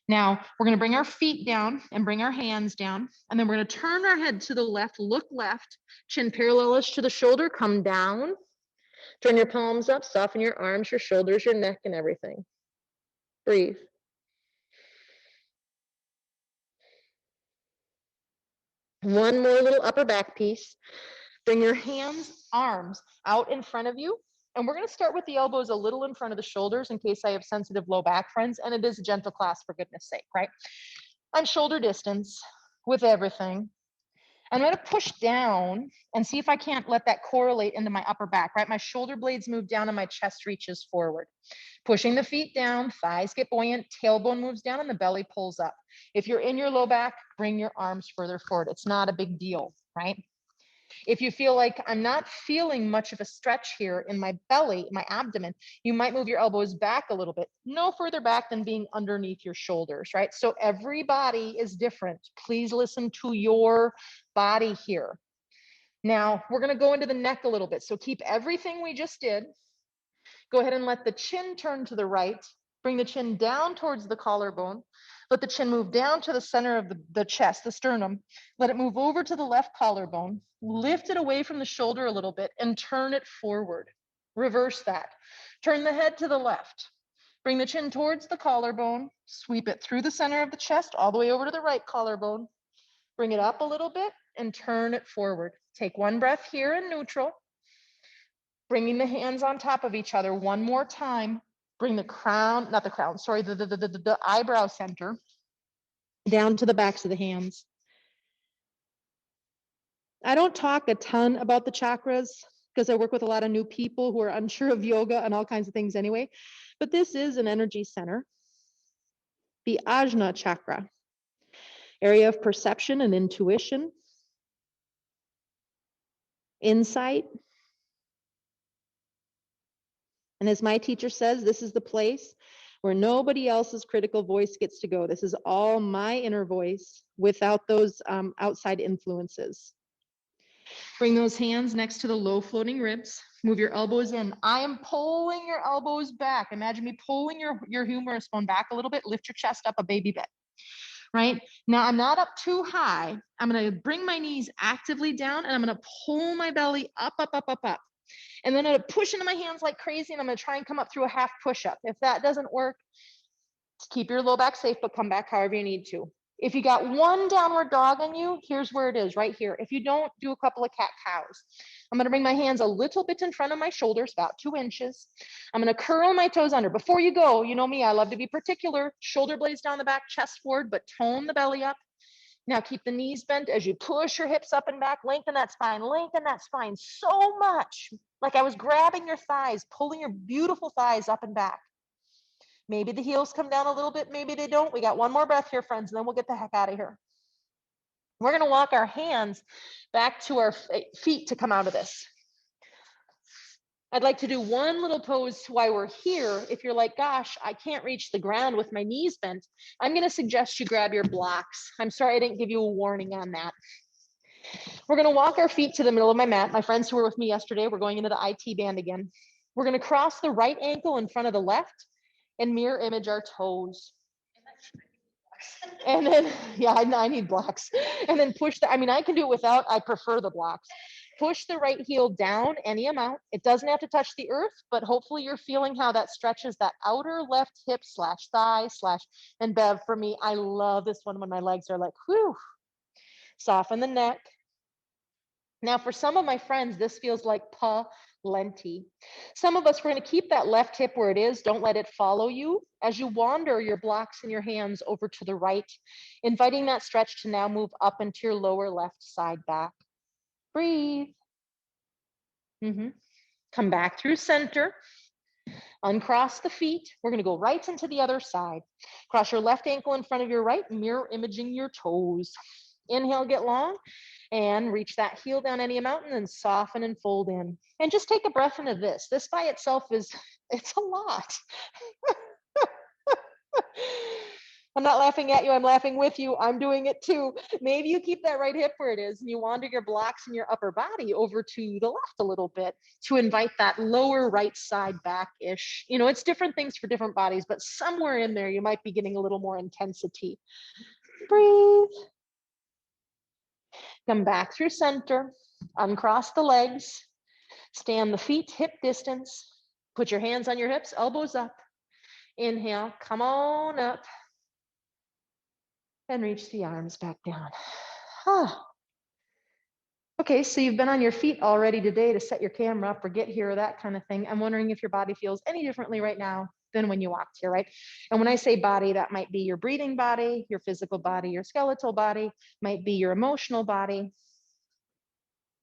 Now, we're going to bring our feet down and bring our hands down, and then we're going to turn our head to the left, look left, chin parallelish to the shoulder, come down. Turn your palms up, soften your arms, your shoulders, your neck, and everything. Breathe. One more little upper back piece. Bring your hands, arms out in front of you. And we're going to start with the elbows a little in front of the shoulders in case I have sensitive low back friends. And it is a gentle class, for goodness sake, right? On shoulder distance with everything. I'm going to push down and see if I can't let that correlate into my upper back, right? My shoulder blades move down and my chest reaches forward. Pushing the feet down, thighs get buoyant, tailbone moves down and the belly pulls up. If you're in your low back, bring your arms further forward. It's not a big deal, right? If you feel like I'm not feeling much of a stretch here in my belly, my abdomen, you might move your elbows back a little bit, no further back than being underneath your shoulders, right? So everybody is different. Please listen to your body here. Now we're going to go into the neck a little bit. So keep everything we just did. Go ahead and let the chin turn to the right. Bring the chin down towards the collarbone. Let the chin move down to the center of the chest, the sternum. Let it move over to the left collarbone. Lift it away from the shoulder a little bit and turn it forward. Reverse that. Turn the head to the left. Bring the chin towards the collarbone. Sweep it through the center of the chest, all the way over to the right collarbone. Bring it up a little bit and turn it forward. Take one breath here in neutral. Bringing the hands on top of each other one more time. Bring the crown, not the crown, sorry, the eyebrow center down to the backs of the hands. I don't talk a ton about the chakras because I work with a lot of new people who are unsure of yoga and all kinds of things anyway, but this is an energy center. The Ajna Chakra, area of perception and intuition, insight. And as my teacher says, this is the place where nobody else's critical voice gets to go. This is all my inner voice without those outside influences. Bring those hands next to the low floating ribs. Move your elbows in. I am pulling your elbows back. Imagine me pulling your humerus bone back a little bit. Lift your chest up a baby bit. Right? Now I'm not up too high. I'm going to bring my knees actively down and I'm going to pull my belly up, up, up, up, up. And then I'm going to push into my hands like crazy and I'm going to try and come up through a half push-up. If that doesn't work, keep your low back safe, but come back however you need to. If you got one downward dog on you, here's where it is, right here. If you don't, do a couple of cat cows. I'm going to bring my hands a little bit in front of my shoulders, about 2 inches. I'm going to curl my toes under. Before you go, you know me, I love to be particular. Shoulder blades down the back, chest forward, but tone the belly up. Now keep the knees bent as you push your hips up and back. Lengthen that spine so much. Like I was grabbing your thighs, pulling your beautiful thighs up and back. Maybe the heels come down a little bit, maybe they don't. We got one more breath here, friends, and then we'll get the heck out of here. We're going to walk our hands back to our feet to come out of this. I'd like to do one little pose while we're here. If you're like, gosh, I can't reach the ground with my knees bent, I'm going to suggest you grab your blocks. I'm sorry I didn't give you a warning on that. We're going to walk our feet to the middle of my mat. My friends who were with me yesterday, we're going into the IT band again. We're going to cross the right ankle in front of the left and mirror image our toes. And then, yeah, I need blocks. And then push the, I can do it without, I prefer the blocks. Push the right heel down any amount. It doesn't have to touch the earth, but hopefully you're feeling how that stretches that outer left hip / thigh / and Bev, for me, I love this one when my legs are like, whew. Soften the neck. Now, for some of my friends, this feels like plenty. Some of us, we're going to keep that left hip where it is. Don't let it follow you as you wander your blocks and your hands over to the right, inviting that stretch to now move up into your lower left side back. Breathe. Come back through center. Uncross the feet. We're going to go right into the other side. Cross your left ankle in front of your right, mirror imaging your toes. Inhale, get long, and reach that heel down any amount and then soften and fold in. And just take a breath into this. This by itself is It's a lot. I'm not laughing at you, I'm laughing with you. I'm doing it too. Maybe you keep that right hip where it is and you wander your blocks in your upper body over to the left a little bit to invite that lower right side back-ish. You know, it's different things for different bodies, but somewhere in there you might be getting a little more intensity. Breathe. Come back through center, uncross the legs, stand the feet hip distance, put your hands on your hips, elbows up. Inhale, come on up and reach the arms back down. Okay, so you've been on your feet already today to set your camera up or get here or that kind of thing. I'm wondering if your body feels any differently right now than when you walked here, right? And when I say body, that might be your breathing body, your physical body, your skeletal body, might be your emotional body.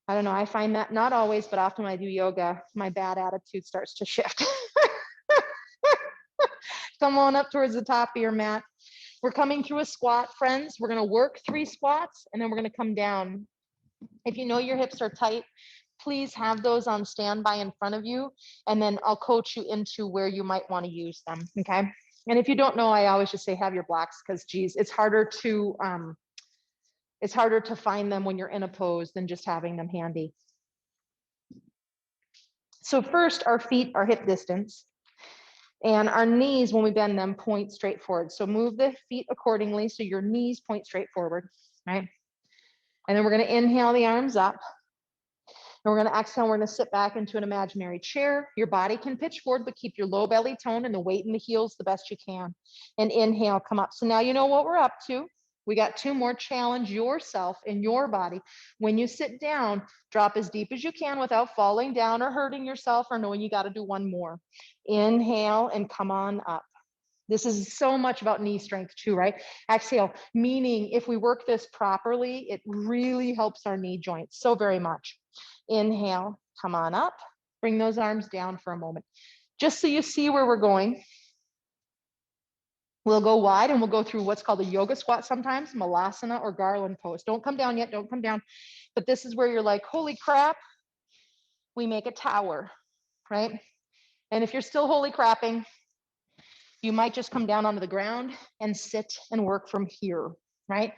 I don't know, I find that not always, but often when I do yoga, my bad attitude starts to shift. Come on up towards the top of your mat. We're coming through a squat, friends. We're gonna work 3 squats and then we're gonna come down. If you know your hips are tight, please have those on standby in front of you, and then I'll coach you into where you might want to use them, okay? And if you don't know, I always just say have your blocks, because geez, it's harder to find them when you're in a pose than just having them handy. So first, our feet are hip distance, and our knees, when we bend them, point straight forward. So move the feet accordingly so your knees point straight forward, right? And then we're going to inhale the arms up. And we're going to exhale. We're going to sit back into an imaginary chair. Your body can pitch forward, but keep your low belly tone and the weight in the heels the best you can. And inhale, come up. So now you know what we're up to. We got 2 more. Challenge yourself in your body. When you sit down, drop as deep as you can without falling down or hurting yourself or knowing you got to do 1 more. Inhale and come on up. This is so much about knee strength too, right? Exhale, meaning if we work this properly, it really helps our knee joints so very much. Inhale, come on up, bring those arms down for a moment. Just so you see where we're going, we'll go wide and we'll go through what's called a yoga squat sometimes, malasana or garland pose. Don't come down yet, don't come down. But this is where you're like, holy crap, we make a tower, right? And if you're still holy crapping, you might just come down onto the ground and sit and work from here, right?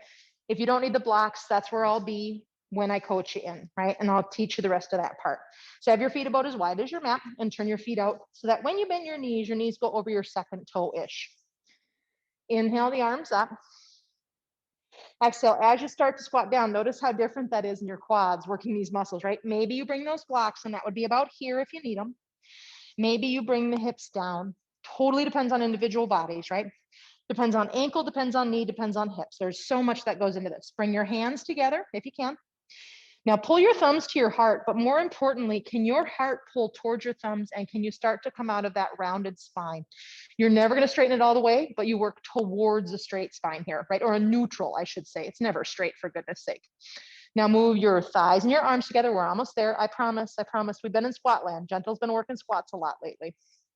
If you don't need the blocks, that's where I'll be when I coach you in, right? And I'll teach you the rest of that part. So have your feet about as wide as your mat and turn your feet out so that when you bend your knees go over your second toe-ish. Inhale the arms up. Exhale, as you start to squat down, notice how different that is in your quads, working these muscles, right? Maybe you bring those blocks and that would be about here if you need them. Maybe you bring the hips down. Totally depends on individual bodies, right? Depends on ankle, depends on knee, depends on hips. There's so much that goes into this. Bring your hands together if you can. Now pull your thumbs to your heart, but more importantly, can your heart pull towards your thumbs and can you start to come out of that rounded spine? You're never going to straighten it all the way, but you work towards a straight spine here, right? Or a neutral, I should say. It's never straight, for goodness sake. Now move your thighs and your arms together. We're almost there. I promise. We've been in squat land. Gentle's been working squats a lot lately.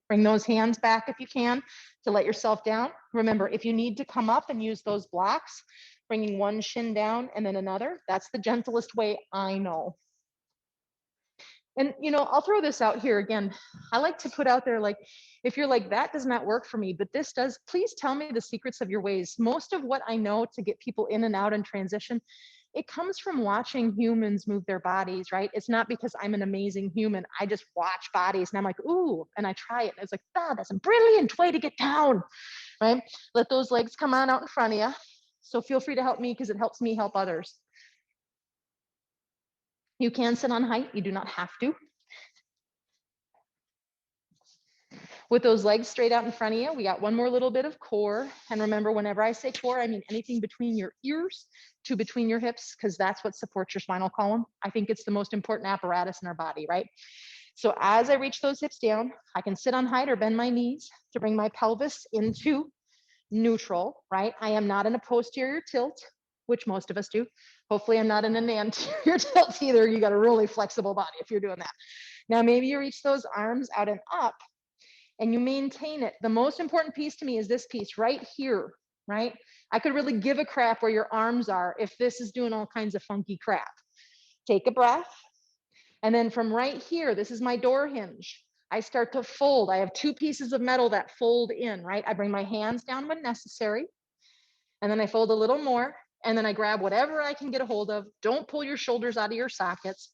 Bring those hands back if you can to let yourself down. Remember, if you need to come up and use those blocks, bringing one shin down and then another, that's the gentlest way I know. And, you know, I'll throw this out here again. I like to put out there, like, if you're like, that does not work for me, but this does, please tell me the secrets of your ways. Most of what I know to get people in and out and transition, it comes from watching humans move their bodies, right? It's not because I'm an amazing human. I just watch bodies and I'm like, ooh, and I try it. And it's like, oh, that's a brilliant way to get down, right? Let those legs come on out in front of you. So feel free to help me because it helps me help others. You can sit on height. You do not have to. With those legs straight out in front of you, we got one more little bit of core. And remember, whenever I say core, I mean anything between your ears to between your hips, because that's what supports your spinal column. I think it's the most important apparatus in our body, right? So as I reach those hips down, I can sit on height or bend my knees to bring my pelvis into neutral, right? I am not in a posterior tilt, which most of us do. Hopefully I'm not in an anterior tilt either. You got a really flexible body if you're doing that. Now, maybe you reach those arms out and up and you maintain it. The most important piece to me is this piece right here, right? I could really give a crap where your arms are if this is doing all kinds of funky crap. Take a breath. And then from right here, this is my door hinge. I start to fold. I have two pieces of metal that fold in, right? I bring my hands down when necessary, and then I fold a little more, and then I grab whatever I can get a hold of. Don't pull your shoulders out of your sockets.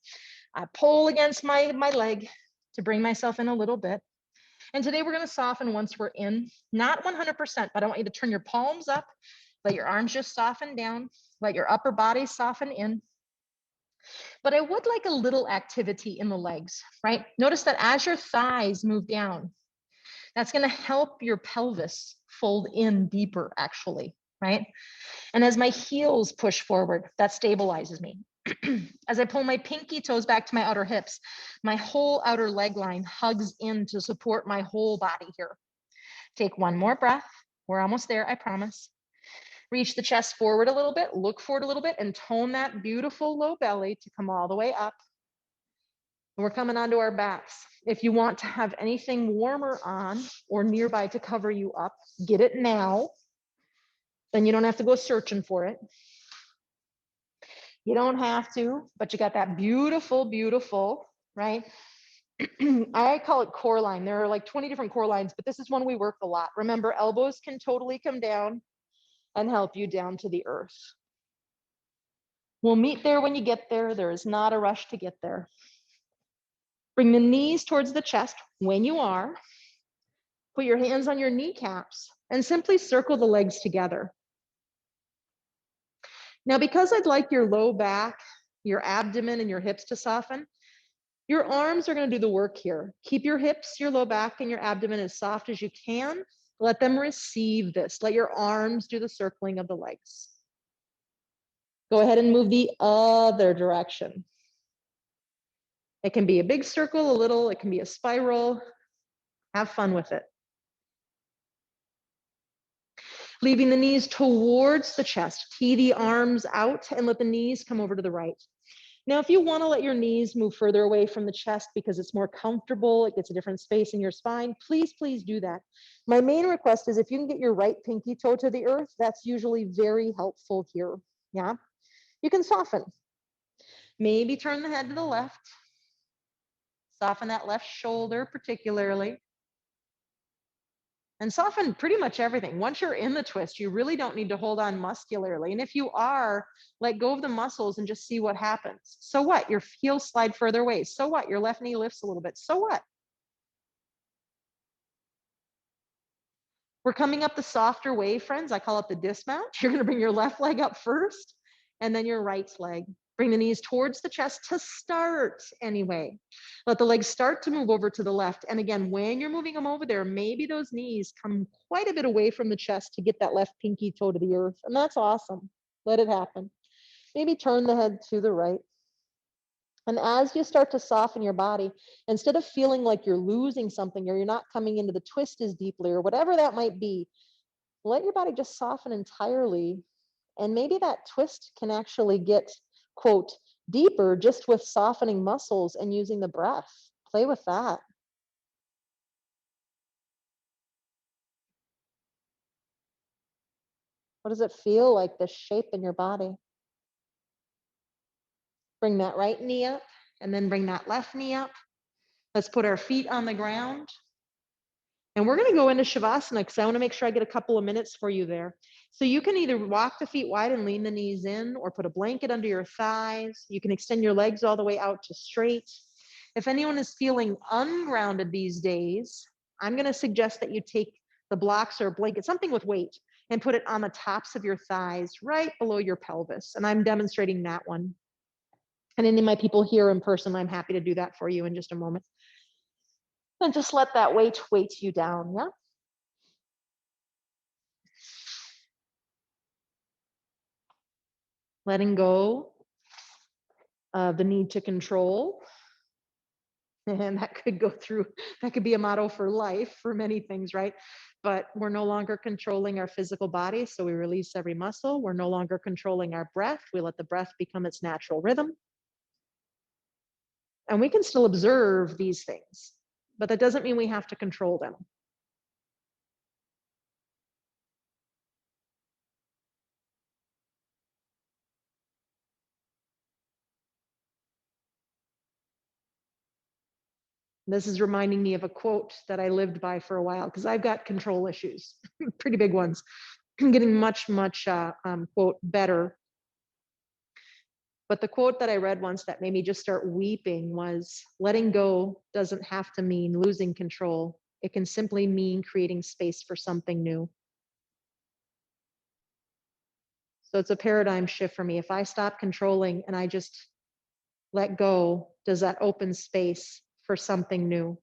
I pull against my leg to bring myself in a little bit. And today we're going to soften once we're in, not 100%, but I want you to turn your palms up, let your arms just soften down, let your upper body soften in. But I would like a little activity in the legs, right? Notice that as your thighs move down, that's going to help your pelvis fold in deeper, actually, right? And as my heels push forward, that stabilizes me. As I pull my pinky toes back to my outer hips, my whole outer leg line hugs in to support my whole body here. Take one more breath. We're almost there, I promise. Reach the chest forward a little bit, look forward a little bit, and tone that beautiful low belly to come all the way up. We're coming onto our backs. If you want to have anything warmer on or nearby to cover you up, get it now. Then you don't have to go searching for it. You don't have to, but you got that beautiful, beautiful, right? I call it core line. There are like 20 different core lines, but this is one we work a lot. Remember, elbows can totally come down and help you down to the earth. We'll meet there when you get there. There is not a rush to get there. Bring the knees towards the chest when you are. Put your hands on your kneecaps and simply circle the legs together. Now, because I'd like your low back, your abdomen, and your hips to soften, your arms are going to do the work here. Keep your hips, your low back, and your abdomen as soft as you can. Let them receive this. Let your arms do the circling of the legs. Go ahead and move the other direction. It can be a big circle, a little, it can be a spiral. Have fun with it. Leaving the knees towards the chest, tee the arms out and let the knees come over to the right. Now, if you want to let your knees move further away from the chest because it's more comfortable, it gets a different space in your spine, please, please do that. My main request is if you can get your right pinky toe to the earth, that's usually very helpful here. Yeah, you can soften. Maybe turn the head to the left. Soften that left shoulder particularly. And soften pretty much everything. Once you're in the twist, you really don't need to hold on muscularly. And if you are, let go of the muscles and just see what happens. So what? Your heels slide further away. So what? Your left knee lifts a little bit. So what? We're coming up the softer way, friends. I call it the dismount. You're going to bring your left leg up first and then your right leg. Bring the knees towards the chest to start anyway. Let the legs start to move over to the left. And again, when you're moving them over there, maybe those knees come quite a bit away from the chest to get that left pinky toe to the earth. And that's awesome. Let it happen. Maybe turn the head to the right. And as you start to soften your body, instead of feeling like you're losing something or you're not coming into the twist as deeply or whatever that might be, let your body just soften entirely. And maybe that twist can actually get, quote, deeper just with softening muscles and using the breath. Play with that. What does it feel like, this shape in your body? Bring that right knee up and then bring that left knee up. Let's put our feet on the ground. And we're going to go into Shavasana because I want to make sure I get a couple of minutes for you there. So you can either walk the feet wide and lean the knees in or put a blanket under your thighs. You can extend your legs all the way out to straight. If anyone is feeling ungrounded these days, I'm going to suggest that you take the blocks or a blanket, something with weight, and put it on the tops of your thighs right below your pelvis. And I'm demonstrating that one. And any of my people here in person, I'm happy to do that for you in just a moment. And just let that weight you down, yeah? Letting go of the need to control. And that could be a motto for life for many things, right? But we're no longer controlling our physical body, so we release every muscle. We're no longer controlling our breath. We let the breath become its natural rhythm. And we can still observe these things, but that doesn't mean we have to control them. This is reminding me of a quote that I lived by for a while because I've got control issues, pretty big ones. I'm getting much, quote, better. But the quote that I read once that made me just start weeping was, letting go doesn't have to mean losing control. It can simply mean creating space for something new. So it's a paradigm shift for me. If I stop controlling and I just let go, does that open space for something new?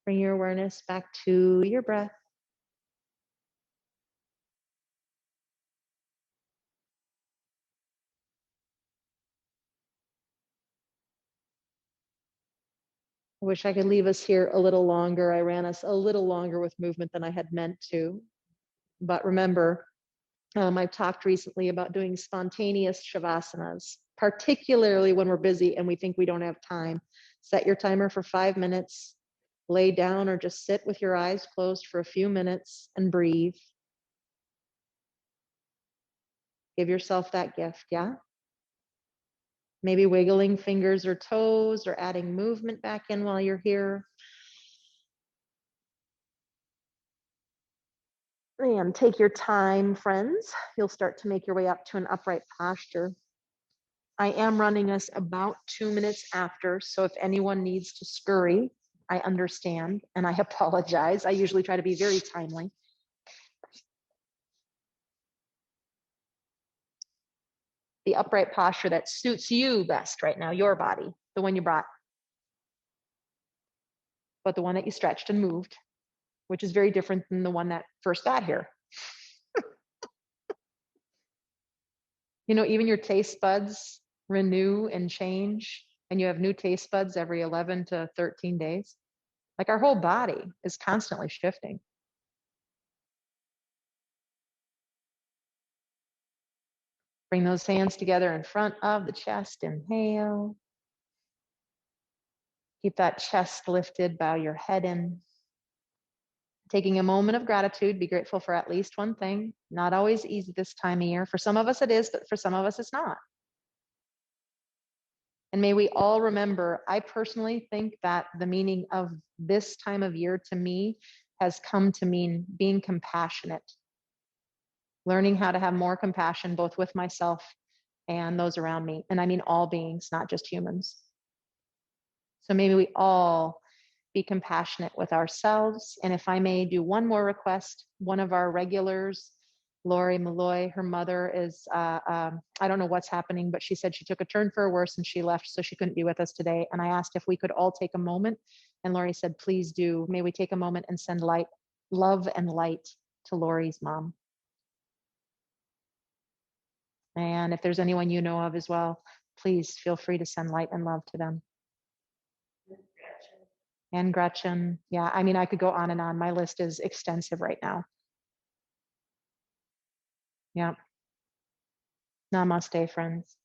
Bring your awareness back to your breath. I wish I could leave us here a little longer. I ran us a little longer with movement than I had meant to. But remember, I've talked recently about doing spontaneous Shavasanas, particularly when we're busy and we think we don't have time. Set your timer for 5 minutes, lay down or just sit with your eyes closed for a few minutes and breathe. Give yourself that gift, yeah? Maybe wiggling fingers or toes or adding movement back in while you're here. And take your time, friends. You'll start to make your way up to an upright posture. I am running us about 2 minutes after, so if anyone needs to scurry, I understand and I apologize. I usually try to be very timely. The upright posture that suits you best right now, your body, the one you brought, but the one that you stretched and moved, which is very different than the one that first got here. You know, even your taste buds renew and change, and you have new taste buds every 11 to 13 days. Like our whole body is constantly shifting. Bring those hands together in front of the chest. Inhale. Keep that chest lifted, bow your head in. Taking a moment of gratitude, be grateful for at least one thing. Not always easy this time of year. For some of us it is, but for some of us it's not. And may we all remember, I personally think that the meaning of this time of year to me has come to mean being compassionate, learning how to have more compassion both with myself and those around me. And I mean all beings, not just humans. So maybe we all be compassionate with ourselves. And if I may do one more request, one of our regulars, Lori Malloy, her mother is, I don't know what's happening, but she said she took a turn for worse and she left, so she couldn't be with us today. And I asked if we could all take a moment. And Lori said, please do. May we take a moment and send light, love and light to Lori's mom. And if there's anyone you know of as well, please feel free to send light and love to them. And Gretchen. Yeah, I mean, I could go on and on. My list is extensive right now. Yeah. Namaste, friends.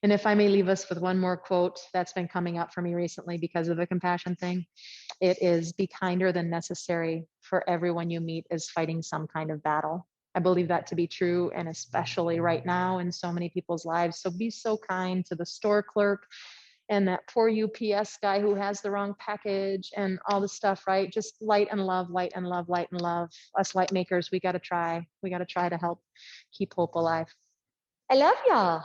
And if I may leave us with one more quote that's been coming up for me recently because of the compassion thing, it is, be kinder than necessary, for everyone you meet is fighting some kind of battle. I believe that to be true, and especially right now in so many people's lives. So be so kind to the store clerk and that poor UPS guy who has the wrong package and all the stuff, right? Just light and love, light and love, light and love. Us light makers, we got to try. We got to try to help keep hope alive. I love y'all.